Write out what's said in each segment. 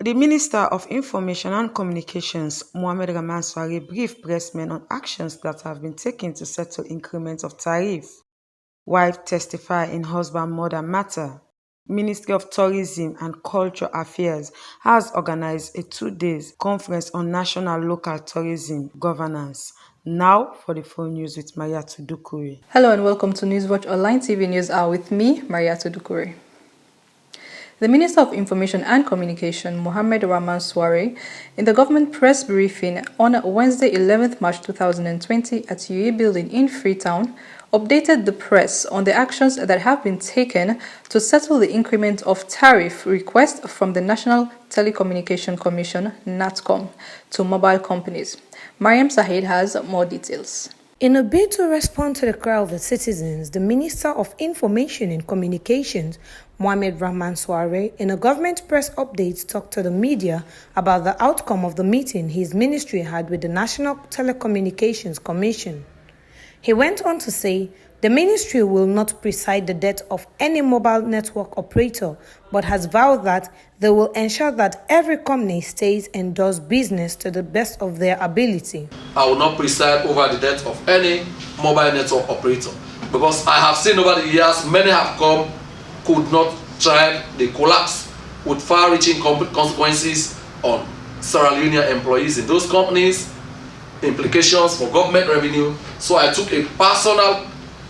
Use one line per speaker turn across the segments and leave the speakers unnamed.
The Minister of Information and Communications, Mohammed Ramanswari, briefed pressmen on actions that have been taken to settle increments of tariff. While testifying in husband-mother matter, Ministry of Tourism and Culture Affairs has organized a 2-day conference on national-local tourism governance. Now for the full news with Maria Tudukuri.
Hello and welcome to NewsWatch Online TV News Hour with me, Maria Tudukuri. The Minister of Information and Communication, Mohammed Ramanswari, in the government press briefing on Wednesday, 11th March 2020 at UE Building in Freetown, updated the press on the actions that have been taken to settle the increment of tariff request from the National Telecommunication Commission, NATCOM, to mobile companies. Mariam Sahid has more details.
In a bid to respond to the cry of the citizens, the Minister of Information and Communications, Mohammed Ramanswari, in a government press update, talked to the media about the outcome of the meeting his ministry had with the National Telecommunications Commission. He went on to say, the ministry will not preside the death of any mobile network operator, but has vowed that they will ensure that every company stays and does business to the best of their ability.
I will not preside over the death of any mobile network operator, because I have seen over the years many have come, could not thrive, they collapse with far-reaching consequences on Sierra Leonean employees in those companies, implications for government revenue. So I took a personal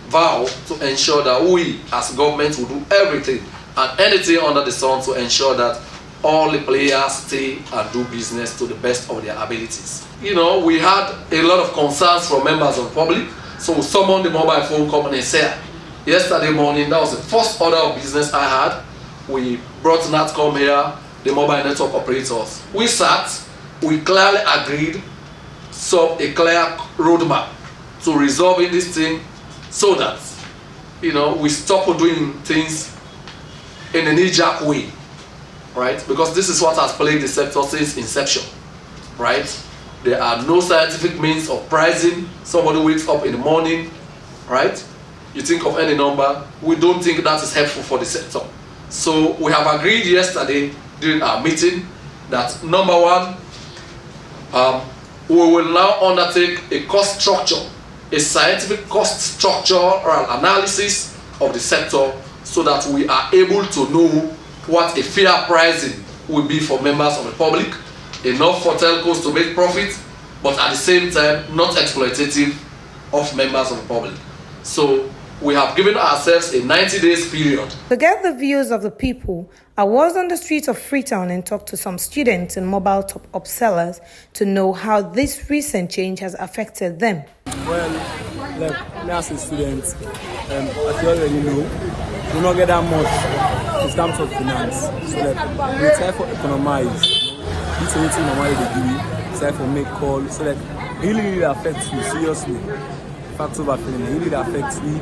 vow to ensure that we as government will do everything and anything under the sun to ensure that all the players stay and do business to the best of their abilities. You know, we had a lot of concerns from members of the public, so we summoned the mobile phone companies here. Yesterday morning, that was the first order of business I had. We brought NATCOM here, the mobile network operators. We sat, we clearly agreed, saw a clear roadmap to resolving this thing so that, you know, we stop doing things in a knee-jerk way, right? Because this is what has plagued the sector since inception, right? There are no scientific means of pricing. Somebody wakes up in the morning, right? You think of any number. We don't think that is helpful for the sector. So we have agreed yesterday during our meeting that number one, we will now undertake a cost structure, a scientific cost structural analysis of the sector so that we are able to know what a fair pricing will be for members of the public, enough for telcos to make profit, but at the same time not exploitative of members of the public. So we have given ourselves a 90 days period.
To get the views of the people, I was on the streets of Freetown and talked to some students and mobile top-up sellers to know how this recent change has affected them.
Well, like me as a student, as you already know, we not get that much in terms of finance. So like, we try for economize. This anything normally they give you, try for make call. So like, it really affects you seriously. Facts over feeling, it really affects me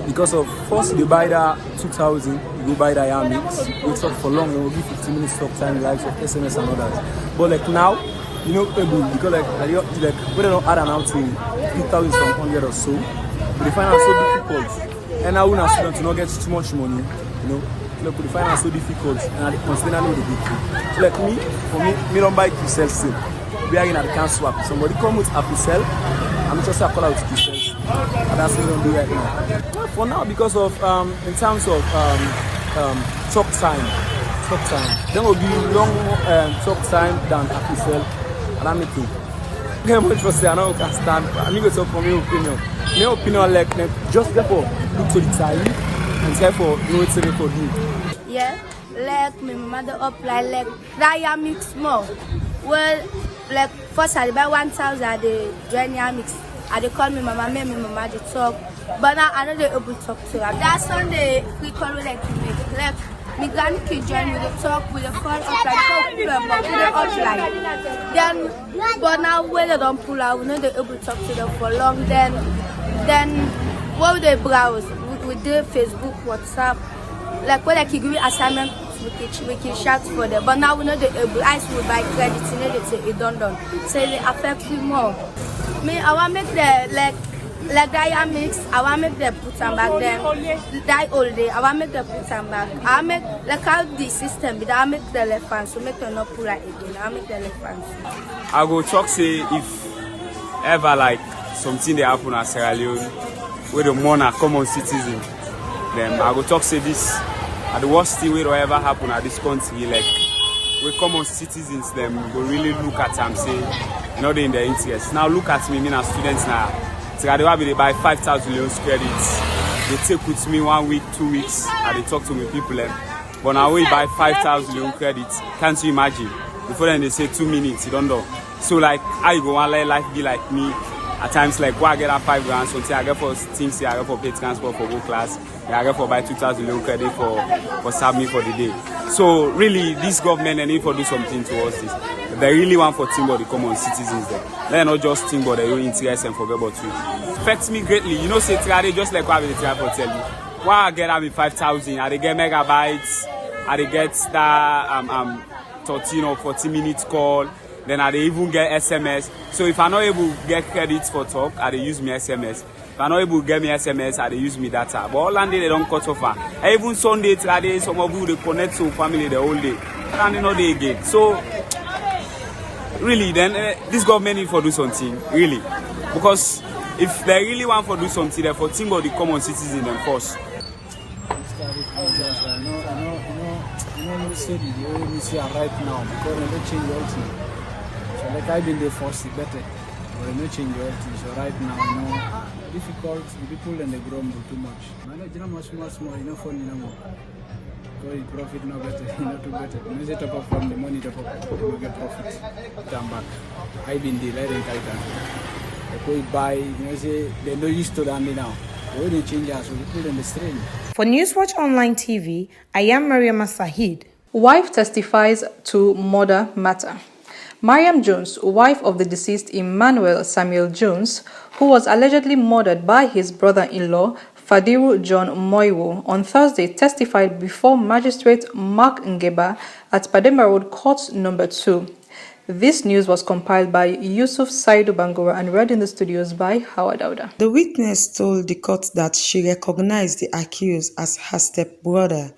because of first you buy that 2000, you go buy that air mix, you talk for long, you will give 15 minutes talk time, likes of SMS and others. But like now, you know, because like we don't add an outing 3,000 from 100 or so, but the finance so difficult. And now when a student to not get too much money, you know, like the finance so difficult, and I constantly know the big thing. So like me don't buy to sell still. We are in at the can swap. Somebody come with a sell. I'm just a call out to sales, and that's what we don't do right now. Well, for now, because of in terms of talk time, then will be long talk time than a sell, and I'm making. Very much for say I know can stand. I need to talk from my opinion. My opinion like just therefore look to the tariff and therefore know it's a record me.
Yeah, like my mother apply like that mix more. Well, like first I buy 1,000 the join mix. I they call me mama, me mama they talk. But now I know they able to talk to her. That's Sunday we call me like make like me granny kid join with the talk with the call up like talk but they outline. Then but now when they don't pull out, we know they able to talk to them for long. Then what they browse with the Facebook, WhatsApp, like when like you give me assignment. We can shout for them, but now we know the ice will buy credit, you know they say it done. So it affects me more. Me, I want to make the like like that mix, I want make them put them back then. That all day, I want make them put them back. I make like how the system, but I make the elephants, so make them not pull it again. I make the elephants.
I go talk say if ever like something they happen at Sierra Leone where the monarch common citizen, then I go talk say this at the worst thing will ever happen at this country, like we common citizens them go really look at them say not in their interest. Now look at me as students now. So they buy 5,000 loans credits. They take with me 1 week, 2 weeks, and they talk to me people. But now we buy 5,000 loan credits. Can't you imagine? Before then they say 2 minutes, you don't know. So like how you go and let life be like me? At times like why I get that 5 grand, so I get for things, I get for pay transport for go class, I get for buy 2,000 loan credit for serve me for the day. So really this government they need to do something towards this. They really want for think about the common citizens there. They not just think about their own interest and forget about it. Affects me greatly. You know, say Trade just like what I try to tell you. Why I get having 5,000, I they get megabytes, I they get that 13 or 40 minutes call, then I they even get SMS. So if I'm not able to get credits for talk, I they use me SMS. If I'm not able to get me SMS, I they use me data. But all day they don't cut off. Even Sunday, Trade, some of you they connect to family the whole day. And they know they again. So really, then this government need to do something, really. Because if they really want to do something, they for think about the common citizen them first.
I know say the way we see right now because they don't change all things. So like I've been there first, it's better. But they don't change all things. So right now, difficult, the people and they grumble too much. I know much fun, because the profit no better, not too better. You say top up from the money top up, you will get profit. Come back. I've been there, I didn't They go buy, say they don't used to that now. They wouldn't change us, so people in the strain.
For NewsWatch Online TV, I am Mariam Sahid.
Wife testifies to murder matter. Mariam Jones, wife of the deceased Emmanuel Samuel Jones, who was allegedly murdered by his brother-in-law, Fadiru John Moiwo, on Thursday testified before Magistrate Mark Ngeba at Pademba Road Court Number 2. This news was compiled by Yusuf Saidu Bangura and read in the studios by Howard Dauda.
The witness told the court that she recognized the accused as her stepbrother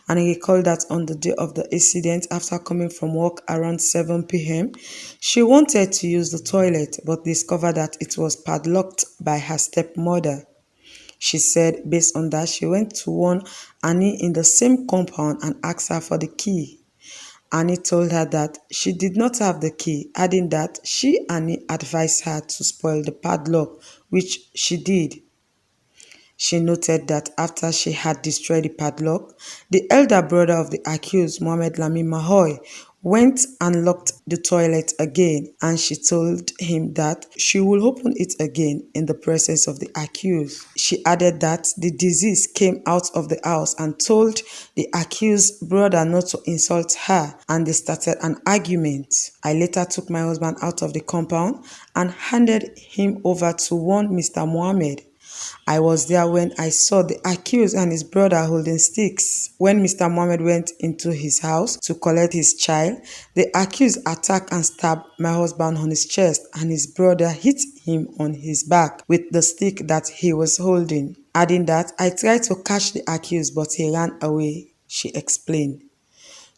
and recalled that on the day of the incident, after coming from work around 7 p.m., she wanted to use the toilet but discovered that it was padlocked by her stepmother. She said based on that, she went to warn Annie in the same compound and asked her for the key. Annie told her that she did not have the key, adding that Annie advised her to spoil the padlock, which she did. She noted that after she had destroyed the padlock, the elder brother of the accused, Mohamed Lami Mahoy, went and locked the toilet again, and she told him that she will open it again in the presence of the accused. She added that the deceased came out of the house and told the accused brother not to insult her, and they started an argument. I later took my husband out of the compound and handed him over to one Mr. Mohammed. I was there when I saw the accused and his brother holding sticks. When Mr. Mohammed went into his house to collect his child, the accused attacked and stabbed my husband on his chest, and his brother hit him on his back with the stick that he was holding. Adding that, I tried to catch the accused but he ran away, she explained.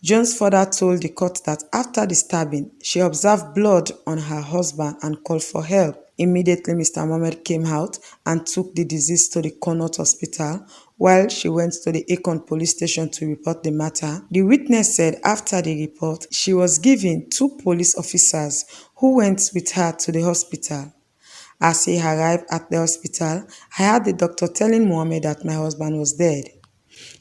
Jones further told the court that after the stabbing, she observed blood on her husband and called for help. Immediately, Mr. Mohammed came out and took the deceased to the Connaught Hospital, while she went to the Akon police station to report the matter. The witness said after the report, she was given 2 police officers who went with her to the hospital. As he arrived at the hospital, I heard the doctor telling Mohammed that my husband was dead.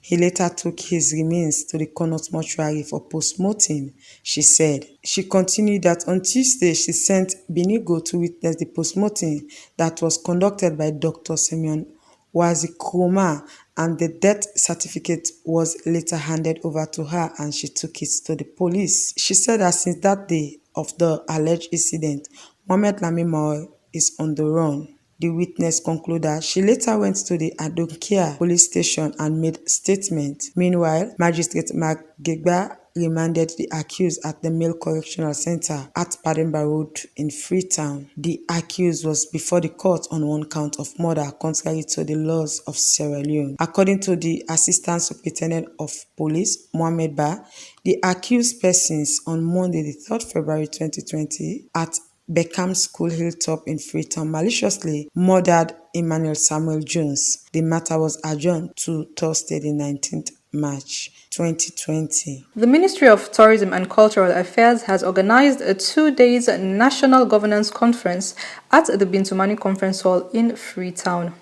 He later took his remains to the Connaught mortuary for post-mortem, she said. She continued that on Tuesday she sent Binigo to witness the post-mortem that was conducted by Dr. Simeon Wazikroma, and the death certificate was later handed over to her and she took it to the police. She said that since that day of the alleged incident, Mohamed Lami Mahoy is on the run. The witness concluded she later went to the Adonkia police station and made statement. Meanwhile, Magistrate Mark Gegba remanded the accused at the Male Correctional Center at Pademba Road in Freetown. The accused was before the court on one count of murder contrary to the laws of Sierra Leone. According to the Assistant Superintendent of Police, Mohammed Ba, the accused persons on Monday, the 3rd February 2020, at Beckham School Hilltop in Freetown maliciously murdered Emmanuel Samuel Jones. The matter was adjourned to Thursday, the 19th March 2020.
The Ministry of Tourism and Cultural Affairs has organized a 2-day National Governance Conference at the Bintumani Conference Hall in Freetown.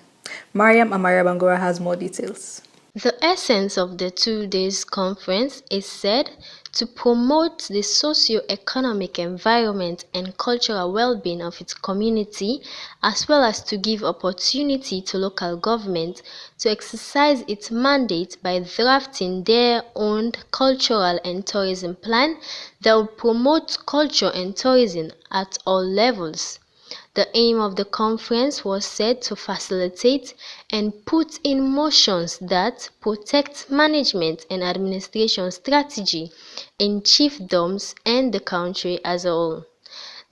Mariam Amaria Bangura has more details.
The essence of the 2 days conference is said to promote the socio-economic environment and cultural well-being of its community, as well as to give opportunity to local government to exercise its mandate by drafting their own cultural and tourism plan that will promote culture and tourism at all levels. The aim of the conference was said to facilitate and put in motions that protect management and administration strategy in chiefdoms and the country as a whole.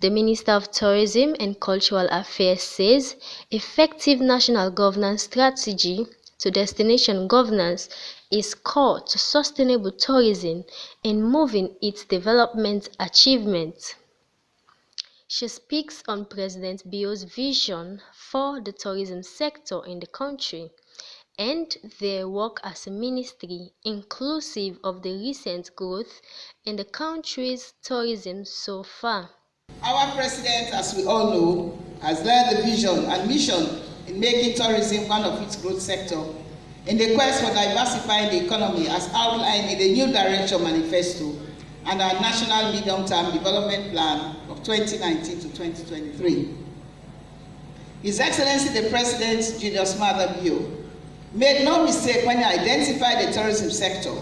The Minister of Tourism and Cultural Affairs says effective national governance strategy to destination governance is core to sustainable tourism and moving its development achievements. She speaks on President Bio's vision for the tourism sector in the country and their work as a ministry, inclusive of the recent growth in the country's tourism so far.
Our president, as we all know, has led the vision and mission in making tourism one of its growth sectors in the quest for diversifying the economy as outlined in the New Direction Manifesto and our National Medium-Term Development Plan of 2019 to 2023. His Excellency the President, Julius Maada Bio, made no mistake when he identified the tourism sector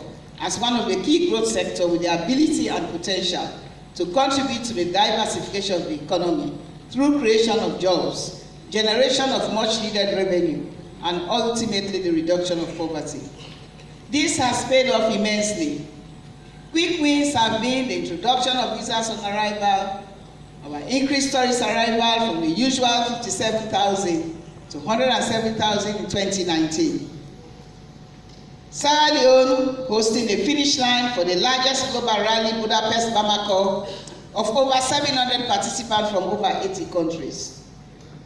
as one of the key growth sectors with the ability and potential to contribute to the diversification of the economy through creation of jobs, generation of much-needed revenue, and ultimately the reduction of poverty. This has paid off immensely. Quick wins have been the introduction of visas on arrival, our increased tourist arrival from the usual 57,000 to 107,000 in 2019. Sierra Leone hosting a finish line for the largest global rally, Budapest Bamako, of over 700 participants from over 80 countries.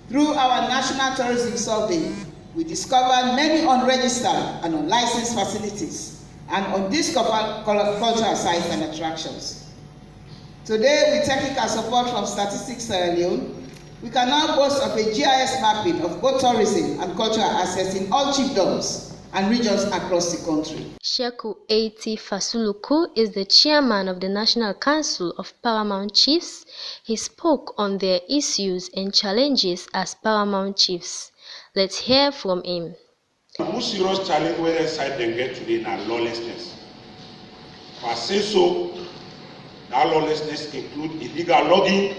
Through our National Tourism Survey, we discovered many unregistered and unlicensed facilities and undiscovered cultural sites and attractions. Today, with technical support from Statistics Sierra Leone, we can now boast of a GIS mapping of both tourism and cultural assets in all chiefdoms and regions across the country.
Sheku Eti Fasuluku is the chairman of the National Council of Paramount Chiefs. He spoke on their issues and challenges as Paramount Chiefs. Let's hear from him.
The most serious challenge where side they get today is lawlessness. If I say so, that lawlessness includes illegal logging,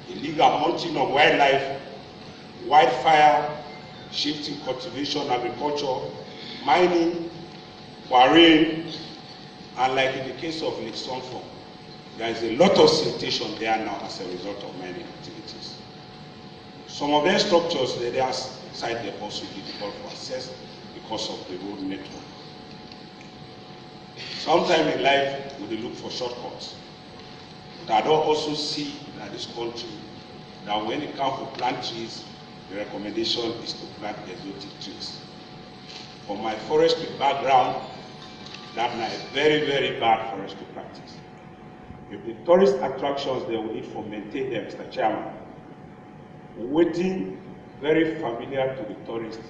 illegal hunting of wildlife, wildfire, shifting cultivation, agriculture, mining, quarrying, and like in the case of Lake Sonfo, there is a lot of siltation there now as a result of mining activities. Some of their structures, they are side they also difficult for access because of the road network. Sometimes in life, we look for shortcuts. But I don't also see that this country, that when it comes to plant trees, the recommendation is to plant exotic trees. For my forestry background, that's a very, very bad forestry practice. If the tourist attractions they will need for maintain them, Mr. Chairman, waiting very familiar to the tourists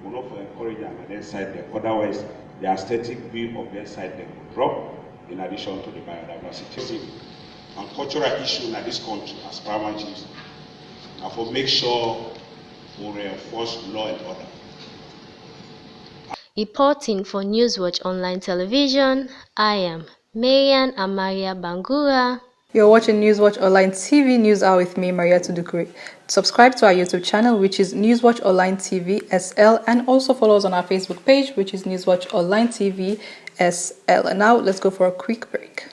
will not encourage them on their side there. Otherwise, the aesthetic view of their side there will drop in addition to the biodiversity and cultural issue in this country as paramount chiefs. And for make sure we reinforce law and order.
Reporting for NewsWatch Online Television, I am Marian Amaria Bangura.
You're watching NewsWatch Online TV News Hour with me, Maria Tudukuri. Subscribe to our YouTube channel, which is NewsWatch Online TV SL, and also follow us on our Facebook page, which is NewsWatch Online TV SL. And now let's go for a quick break.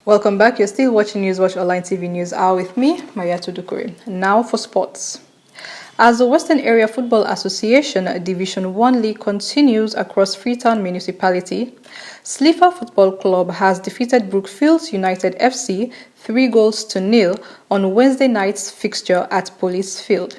Welcome back. You're still watching NewsWatch Online TV News Hour with me, Maria Tudukuri. Now for sports. As the Western Area Football Association Division 1 League continues across Freetown Municipality, Slifa Football Club has defeated Brookfield United FC 3-0 on Wednesday night's fixture at Police Field.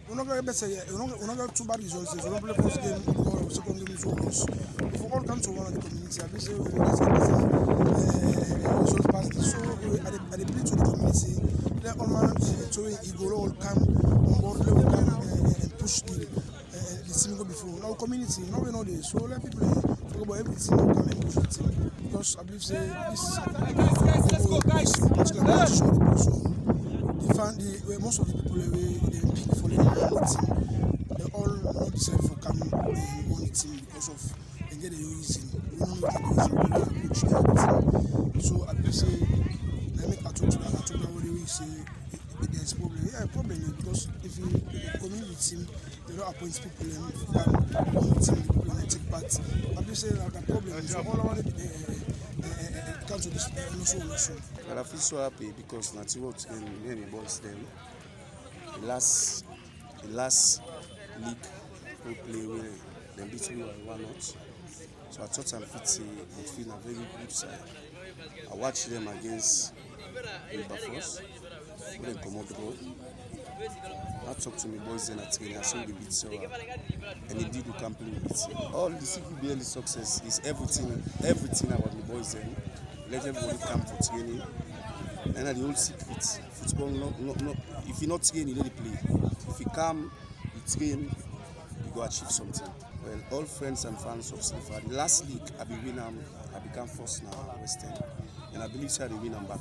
We're not going to too bad results. We don't play first game or second game is almost. If we all come to one of the community, I say we results past this. So at the play to the community, let all man to Igor all come on board, let all come and push the team go before. Now community, now we know this. So let people talk about everything come and push the team. Because I believe say this particular match show the so most of the people they pick for the team, they all not decided for coming on the team because of they get the reason. We don't know what the reason team. So I believe say let me talk to what they say there's problem. Yeah, problem because if you community team they don't appoint people on the team, the people take part. I believe say that the problem is all over come to this also.
But I feel so happy because Natiwot and many boys then the last league we play where they beat me by 1-0. So I thought I'm fit midfield a very good side. I watched them against Wilberforce when they come out the road. I talked to my boys then at training, I saw the beat so and indeed we can play with it. All the CQBL success is everything about the boys then. Let everybody come for training. And the whole secret, football, not, if you're not trained, you let it play. If you come, you train, you go achieve something. Well, all friends and fans of Slifa, the last league, I become first now at West End. And I believe so I win them back.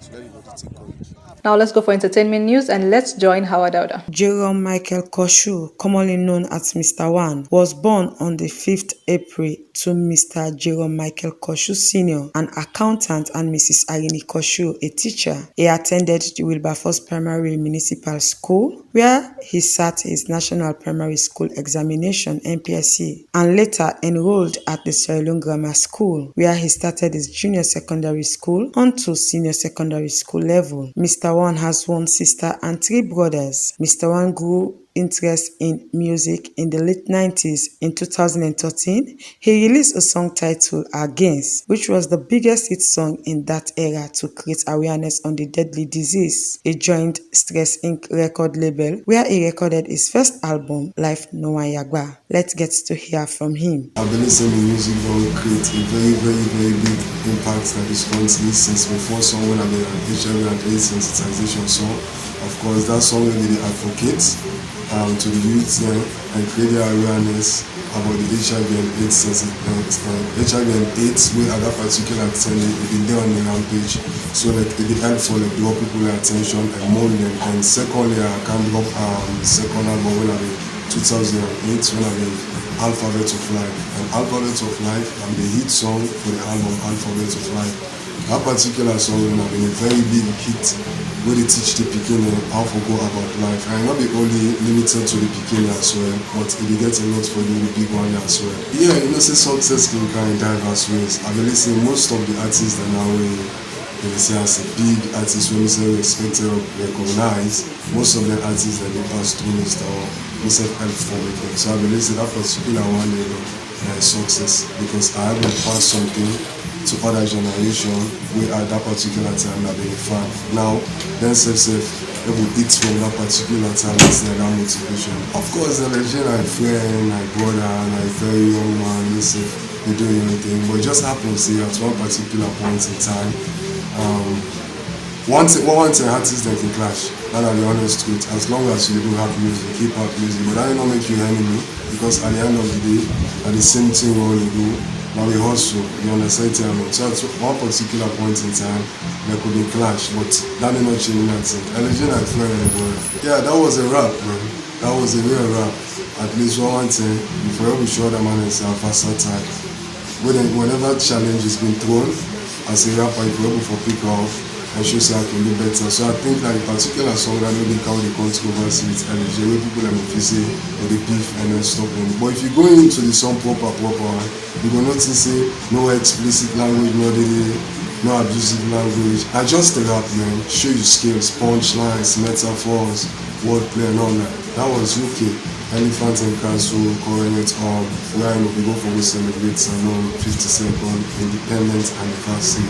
So everybody take courage.
Now let's go for entertainment news and let's join Howard Dauda.
Jerome Michael Koshu, commonly known as Mr. One, was born on the 5th April to Mr. Jerome Michael Koshu Sr., an accountant, and Mrs. Irini Koshu, a teacher. He attended the Wilberforce Primary Municipal School, where he sat his National Primary School Examination (NPSC), and later enrolled at the Sierra Leone Grammar School, where he started his junior secondary school onto senior secondary school level. Mr. One has one sister and 3 brothers. Mr. One grew interest in music in the late 90s. In 2013, he released a song titled Against, which was the biggest hit song in that era to create awareness on the deadly disease. He joined Stress Inc. record label, where he recorded his first album, Life No One Yagba. Let's get to hear from him.
I've been listening to music that will create a very big impact on this country since before song when I've been an HIV and AIDS sensitization song. Of course, that song will be the advocate to the youth and create their awareness about the HIV and AIDS HIV and AIDS where at that particular time they've been there on the rampage. So like it helps for like draw people attention and mold them. And secondly, I can drop the second album when I was 2008 when I was Alphabet of Life. And Alphabet of Life and the hit song for the album Alphabet of Life. That particular song will have been a very big hit where they teach the Pekin how to go about life. And not be only limited to the Pekin as well, but it gets a lot for the big one as well. Yeah, you know, say success can come in diverse ways. I believe say most of the artists that now they say as a big artist when we say respected or recognized, most of the artists that they pass through is the self-help for them. So I believe say that particular one success because I haven't passed something to other generation we at that particular time that they found. Now, then self able to eat from that particular talent and that motivation. Of course, the legend, my friend, my brother, my very young man, listen, they do anything, but it just happens here at one particular point in time. One thing artists that can clash, that are the honest truth. As long as you do have music, keep up music, but that will not make you enemy, because at the end of the day, at the same thing we all do, now we hustle, you understand? So at one particular point in time, there could be clash, but that may not change nothing. A legend I friend in the world. Yeah, that was a rap, man. That was a real rap. At least one thing, if we ever show that man is versatile. Whenever challenge is being thrown, as a rapper, if you're able for pick up, and show say I can do better. So I think that the particular song that maybe how the controversy with LG, where people like me say or the beef and then stop them. But if you go into the song proper, you will notice say no explicit language, no abusive language. I just a rap, man. Show you skills, punchlines, metaphors, wordplay and all that. That was UK. Elephant and Castle, Coronet, where we go for we celebrate 52nd independent anniversary.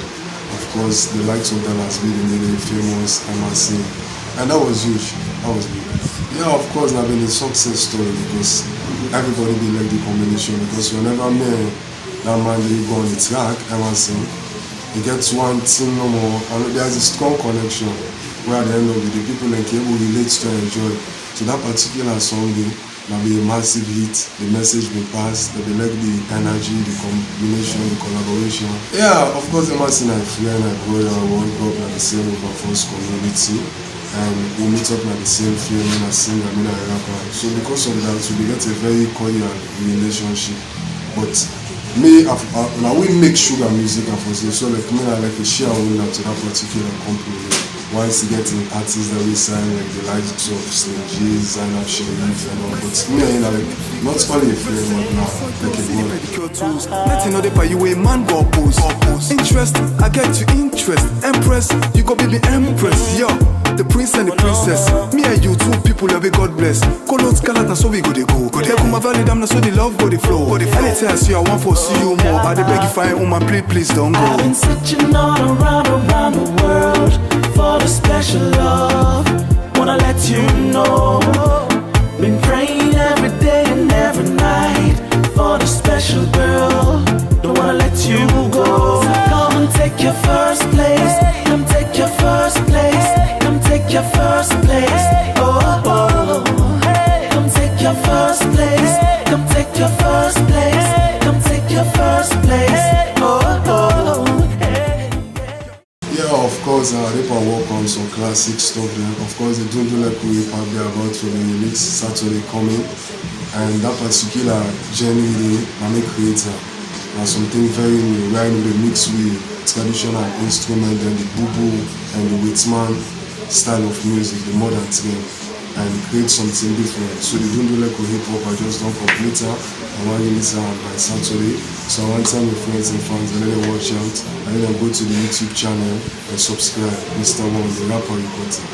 Of course, the likes of that has been really famous, I must say. And that was huge. That was big. Yeah, of course, I've been a success story because everybody be like the combination. Because whenever that man they go on the track, I must say, he gets one thing no more. And there's a strong connection where at the end of the day, people like able relate to and enjoy. So that particular song, will be a massive hit, the message will pass, they like the energy, the combination, the collaboration. Yeah, of course, the massive and friend and brother work up at the same of first community, and we meet up at the same film and a singer and a rapper. So because of that, we get a very cordial relationship. But me, now we make sugar music and for so like me, I like a shareholder to that particular company. Once getting artists that we sign like the likes of Slim G's, Zainab Sharif and all, but me and like not only a friend but now like a brother.
Let you know they buy you a man go pose. Interest, I get you interest. Empress, you go be the empress. Yo, the prince and the princess. Me and you two people love it, God bless. Colors, color, that's so we go they go. They come a valley, damn, that's so the love go the flow. Anytime I see you, I want for see you more. I dey beg you fine, woman, please don't go.
I've been searching all around the world for the special love, wanna let you know. Been praying every day and every night for the special girl, don't wanna let you go. So come and take your first place, come take your first place, come take your first place. Oh, oh, come take your first place, come take your first place, come take your first place. Oh, oh.
Yeah, of course, they can work on some classic stuff there. Of course, they don't do like we have there about for the release Saturday coming. And that particular journey, I'm a creator. And something very new, right? They mix with traditional instrument and the boo-boo and the Whitman style of music, the modern trend, and create something different. So they don't do like a hip hop, I just don't complete it. I want to release it by Saturday. So I want to tell my friends and fans and let them watch out. And then go to the YouTube channel and subscribe. Mr. One, the rapper reporter.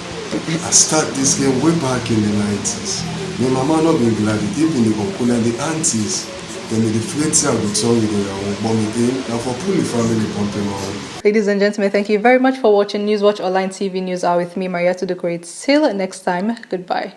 I start this game way back in the 90s. My mama not been glad, even the uncle and the aunties. Then the friends I would tell you they are bombing in. Now for fully family pumping on.
Ladies and gentlemen, thank you very much for watching NewsWatch Online TV News Hour with me, Maria Tudukuri. Till next time, goodbye.